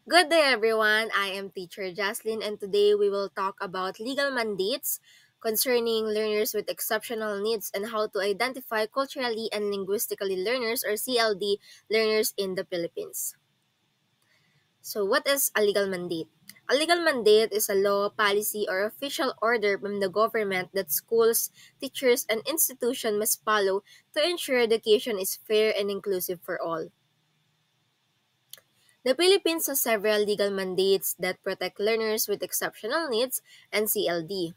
Good day, everyone. I am teacher Jaslyn, and today we will talk about legal mandates concerning learners with exceptional needs and how to identify culturally and linguistically learners or CLD learners in the Philippines. So, what is a legal mandate? A legal mandate is a law, policy, or official order from the government that schools, teachers, and institutions must follow to ensure education is fair and inclusive for all. The Philippines has several legal mandates that protect learners with exceptional needs and CLD.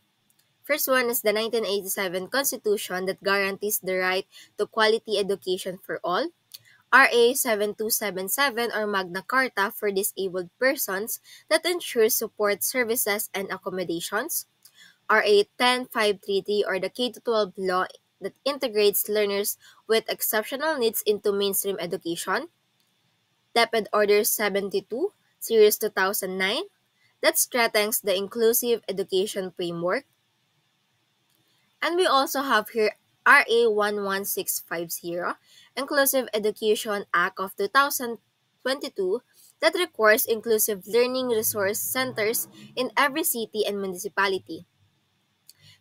First one is the 1987 Constitution that guarantees the right to quality education for all. RA 7277 or Magna Carta for disabled persons that ensures support services and accommodations. RA 10533 or the K-12 law that integrates learners with exceptional needs into mainstream education. DepEd Order 72, Series 2009, that strengthens the inclusive education framework. And we also have here RA 11650, Inclusive Education Act of 2022, that requires inclusive learning resource centers in every city and municipality.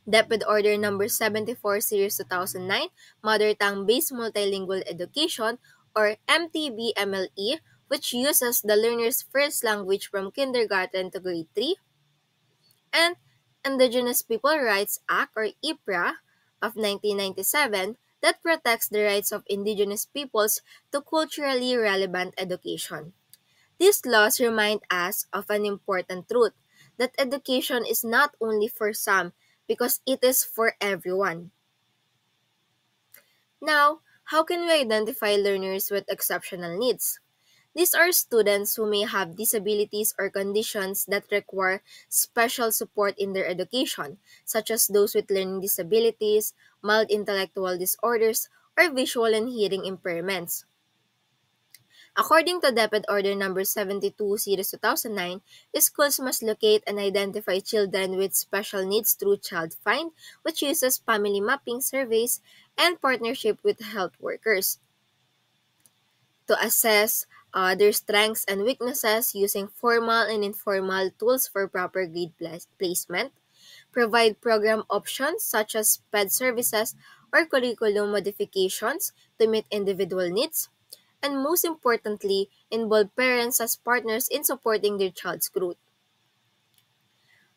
DepEd Order number 74 Series 2009, Mother Tongue-Based Multilingual Education or MTBMLE, which uses the learner's first language from kindergarten to grade 3, and Indigenous People Rights Act or IPRA of 1997 that protects the rights of indigenous peoples to culturally relevant education. These laws remind us of an important truth that education is not only for some because it is for everyone. Now, how can we identify learners with exceptional needs? These are students who may have disabilities or conditions that require special support in their education, such as those with learning disabilities, mild intellectual disorders, or visual and hearing impairments. According to DepEd Order number 72 Series 2009, schools must locate and identify children with special needs through Child Find, which uses family mapping surveys and partnership with health workers to assess their strengths and weaknesses using formal and informal tools for proper grade placement, provide program options such as PED services or curriculum modifications to meet individual needs, and most importantly, involve parents as partners in supporting their child's growth.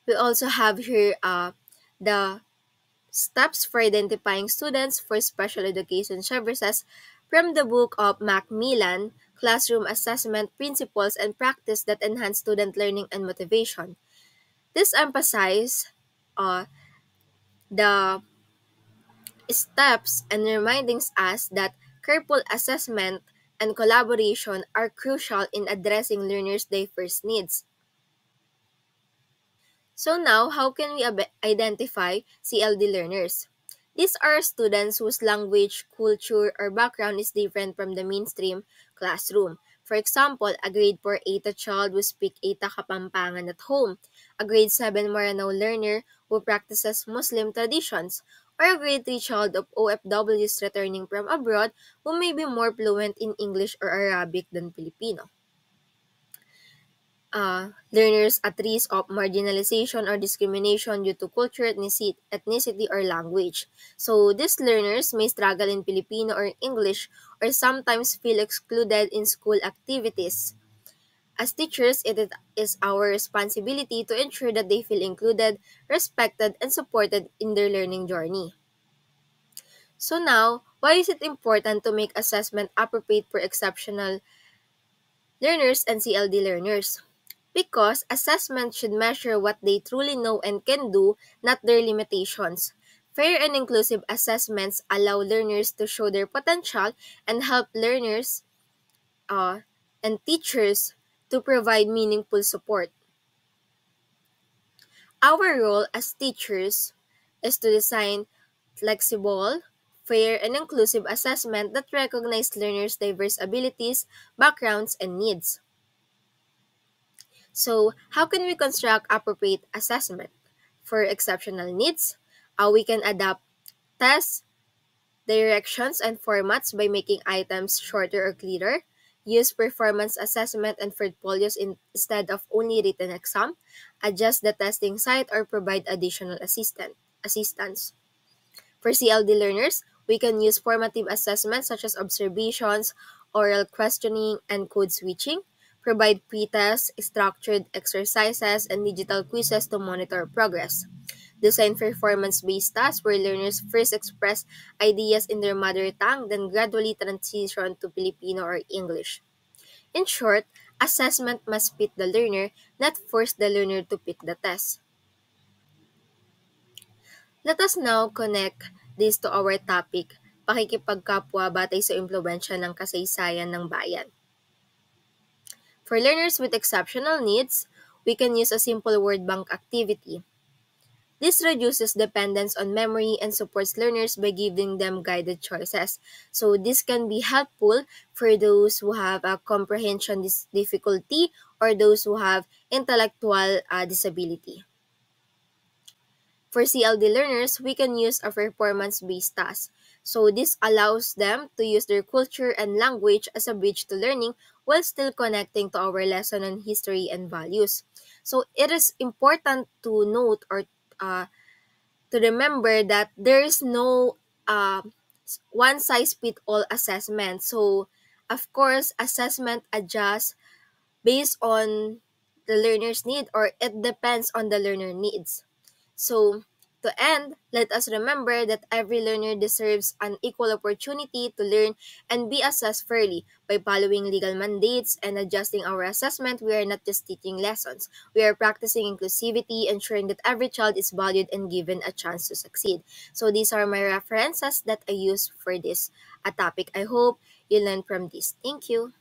We also have here the steps for identifying students for special education services from the book of Macmillan, Classroom Assessment Principles and Practice that Enhance Student Learning and Motivation. This emphasizes the steps and reminding us that careful assessment and collaboration are crucial in addressing learners' diverse needs. So now, how can we identify CLD learners? These are students whose language, culture, or background is different from the mainstream classroom. For example, a grade 4 ETA child who speaks ETA Kapampangan at home, a grade 7 Maranao learner who practices Muslim traditions, or a grade 3 child of OFWs returning from abroad who may be more fluent in English or Arabic than Filipino. Learners at risk of marginalization or discrimination due to culture, ethnicity, or language. So, these learners may struggle in Filipino or English or sometimes feel excluded in school activities. As teachers, is our responsibility to ensure that they feel included, respected, and supported in their learning journey. So now, why is it important to make assessment appropriate for exceptional learners and CLD learners? Because assessment should measure what they truly know and can do, not their limitations. Fair and inclusive assessments allow learners to show their potential and help learners uh, and teachers to provide meaningful support. Our role as teachers is to design flexible, fair, and inclusive assessment that recognize learners' diverse abilities, backgrounds, and needs. So, how can we construct appropriate assessment? For exceptional needs, we can adapt tests, directions, and formats by making items shorter or clearer, use performance assessment and portfolios instead of only written exam, adjust the testing site, or provide additional assistance. For CLD learners, we can use formative assessments such as observations, oral questioning, and code switching, provide pre-tests, structured exercises, and digital quizzes to monitor progress. Design performance-based tasks where learners first express ideas in their mother tongue, then gradually transition to Filipino or English. In short, assessment must fit the learner, not force the learner to pick the test. Let us now connect this to our topic, pakikipagkapwa batay sa impluwensya ng kasaysayan ng bayan. For learners with exceptional needs, we can use a simple word bank activity. This reduces dependence on memory and supports learners by giving them guided choices. So this can be helpful for those who have a comprehension difficulty or those who have intellectual disability. For CLD learners, we can use a performance-based task. So this allows them to use their culture and language as a bridge to learning while still connecting to our lesson on history and values. So it is important to note or to remember that there is no one-size-fits-all assessment. So of course, assessment adjusts based on the learner's need or it depends on the learner needs. So, to end, let us remember that every learner deserves an equal opportunity to learn and be assessed fairly. By following legal mandates and adjusting our assessment, we are not just teaching lessons. We are practicing inclusivity, ensuring that every child is valued and given a chance to succeed. So, these are my references that I use for this topic. I hope you learn from this. Thank you.